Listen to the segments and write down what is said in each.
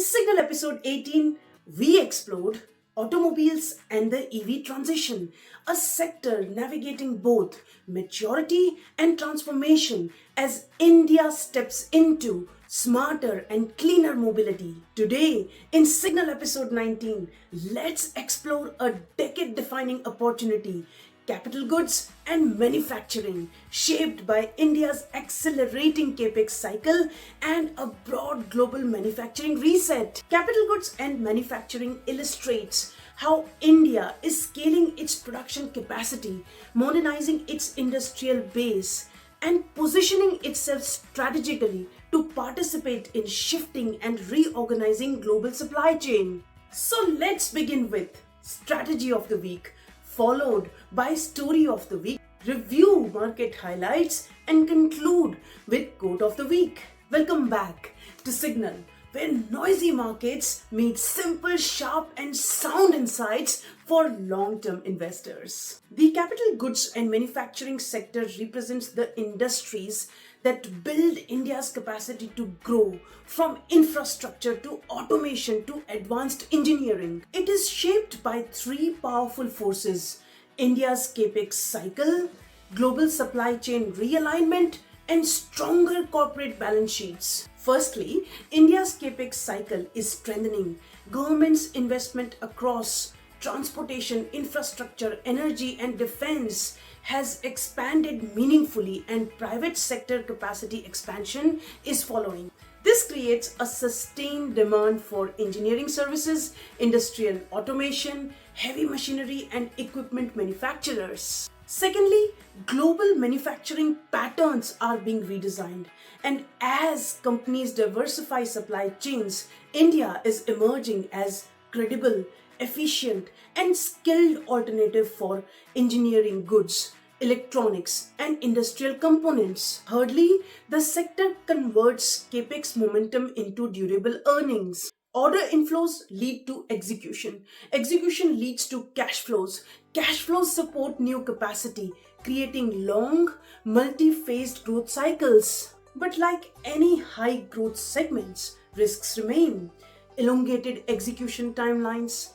Signal episode 18, we explored automobiles and the EV transition, a sector navigating both maturity and transformation as India steps into smarter and cleaner mobility. Today, in Signal episode 19, let's explore a decade defining opportunity. Capital goods and manufacturing, shaped by India's accelerating capex cycle and a broad global manufacturing reset. Capital goods and manufacturing illustrates how India is scaling its production capacity, modernizing its industrial base, and positioning itself strategically to participate in shifting and reorganizing global supply chain. So let's begin with strategy of the week, followed by story of the week, review market highlights, and conclude with quote of the week. Welcome back to Signal, where noisy markets meet simple, sharp, and sound insights for long-term investors. The capital goods and manufacturing sector represents the industries that build India's capacity to grow, from infrastructure to automation to advanced engineering. It is shaped by three powerful forces: India's capex cycle, global supply chain realignment, and stronger corporate balance sheets. Firstly, India's capex cycle is strengthening. Government's investment across transportation, infrastructure, energy, and defense has expanded meaningfully, and private sector capacity expansion is following. This creates a sustained demand for engineering services, industrial automation, heavy machinery, and equipment manufacturers. Secondly, global manufacturing patterns are being redesigned, and as companies diversify supply chains, India is emerging as credible, efficient, and skilled alternative for engineering goods, electronics, and industrial components. Thirdly, the sector converts capex momentum into durable earnings. Order inflows lead to execution. Execution leads to cash flows. Cash flows support new capacity, creating long, multi-phased growth cycles. But like any high growth segments, risks remain. Elongated execution timelines,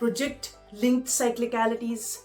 project linked cyclicalities,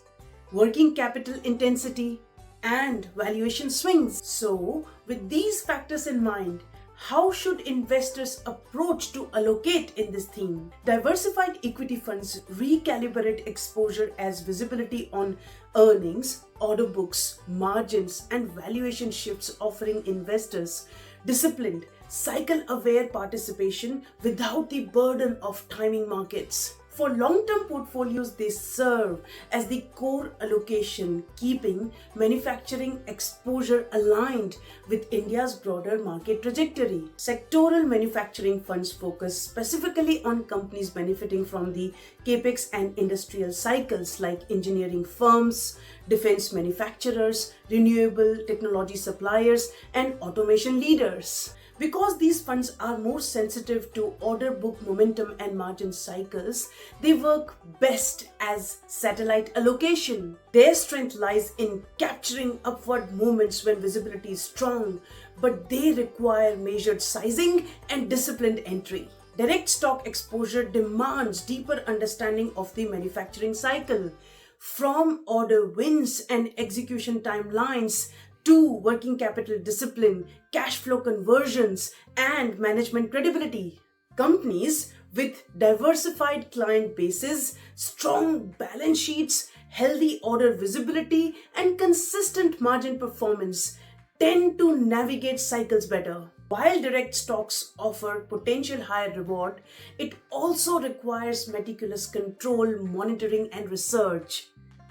working capital intensity, and valuation swings. So, with these factors in mind, how should investors approach to allocate in this theme? Diversified equity funds recalibrate exposure as visibility on earnings, order books, margins, and valuation shifts, offering investors disciplined, cycle-aware participation without the burden of timing markets. For long-term portfolios, they serve as the core allocation, keeping manufacturing exposure aligned with India's broader market trajectory. Sectoral manufacturing funds focus specifically on companies benefiting from the capex and industrial cycles like engineering firms, defense manufacturers, renewable technology suppliers, and automation leaders. Because these funds are more sensitive to order book momentum and margin cycles, they work best as satellite allocation. Their strength lies in capturing upward movements when visibility is strong, but they require measured sizing and disciplined entry. Direct stock exposure demands deeper understanding of the manufacturing cycle, from order wins and execution timelines to working capital discipline, cash flow conversions, and management credibility. Companies with diversified client bases, strong balance sheets, healthy order visibility, and consistent margin performance tend to navigate cycles better. While direct stocks offer potential higher reward, it also requires meticulous control, monitoring, and research.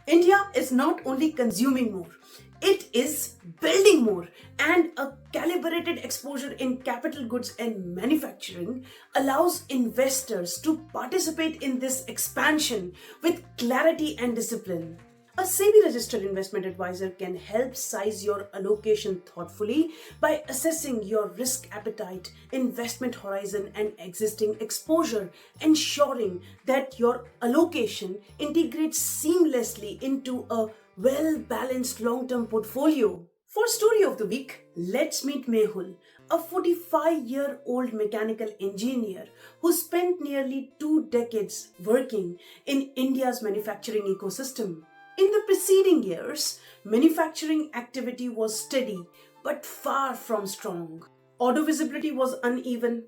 India is not only consuming more, it is building more, and a calibrated exposure in capital goods and manufacturing allows investors to participate in this expansion with clarity and discipline. A SEBI registered investment advisor can help size your allocation thoughtfully by assessing your risk appetite, investment horizon, and existing exposure, ensuring that your allocation integrates seamlessly into a well-balanced long-term portfolio. For story of the week, let's meet Mehul, a 45-year-old mechanical engineer who spent nearly 2 decades working in India's manufacturing ecosystem. In the preceding years, manufacturing activity was steady but far from strong. Order visibility was uneven,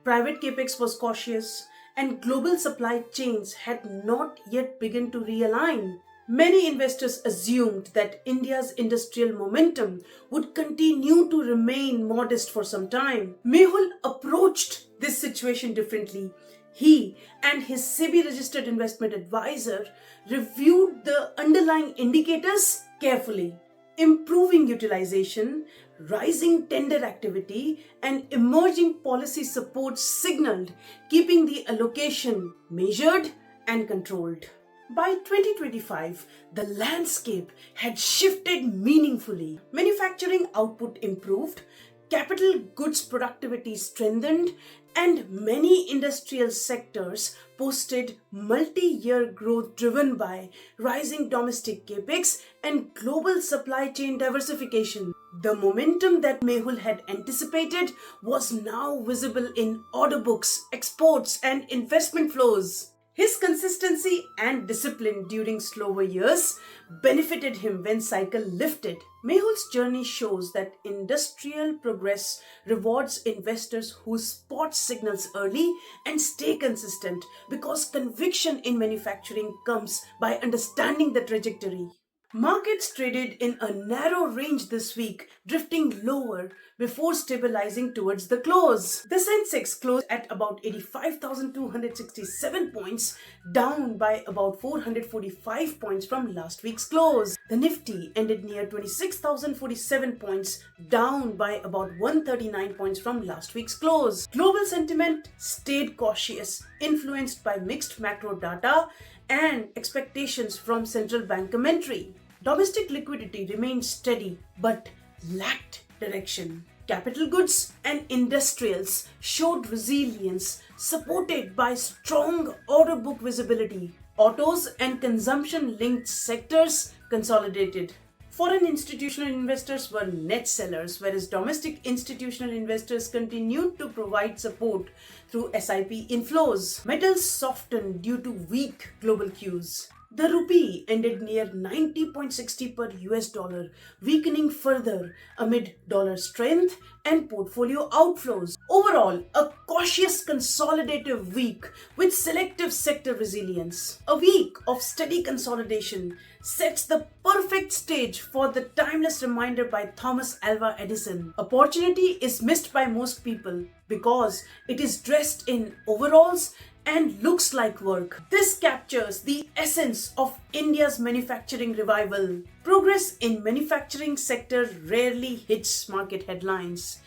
private capex was cautious, and global supply chains had not yet begun to realign. Many investors assumed that India's industrial momentum would continue to remain modest for some time. Mehul approached this situation differently. He and his SEBI registered investment advisor reviewed the underlying indicators carefully. Improving utilization, rising tender activity, and emerging policy support signaled keeping the allocation measured and controlled. By 2025, the landscape had shifted meaningfully. Manufacturing output improved, capital goods productivity strengthened, and many industrial sectors posted multi-year growth driven by rising domestic capex and global supply chain diversification. The momentum that Mehul had anticipated was now visible in order books, exports, and investment flows. His consistency and discipline during slower years benefited him when cycle lifted. Mehul's journey shows that industrial progress rewards investors who spot signals early and stay consistent, because conviction in manufacturing comes by understanding the trajectory. Markets traded in a narrow range this week, drifting lower before stabilizing towards the close. The Sensex closed at about 85,267 points, down by about 445 points from last week's close. The Nifty ended near 26,047 points, down by about 139 points from last week's close. Global sentiment stayed cautious, influenced by mixed macro data and expectations from central bank commentary. Domestic liquidity remained steady but lacked direction. Capital goods and industrials showed resilience, supported by strong order book visibility. Autos and consumption-linked sectors consolidated. Foreign institutional investors were net sellers, whereas domestic institutional investors continued to provide support through SIP inflows. Metals softened due to weak global cues. The rupee ended near 90.60 per US dollar, weakening further amid dollar strength and portfolio outflows. Overall, a cautious consolidative week with selective sector resilience. A week of steady consolidation sets the perfect stage for the timeless reminder by Thomas Alva Edison. Opportunity is missed by most people because it is dressed in overalls and looks like work. This captures the essence of India's manufacturing revival. Progress in manufacturing sector rarely hits market headlines.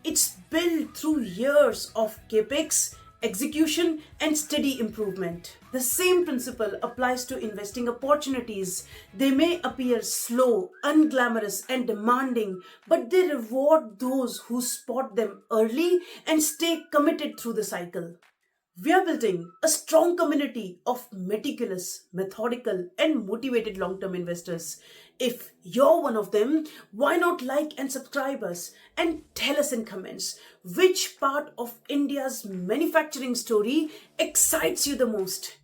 It's built through years of capex, execution, and steady improvement. The same principle applies to investing opportunities. They may appear slow, unglamorous, and demanding, but they reward those who spot them early and stay committed through the cycle. We are building a strong community of meticulous, methodical, and motivated long-term investors. If you're one of them, why not like and subscribe us and tell us in comments which part of India's manufacturing story excites you the most?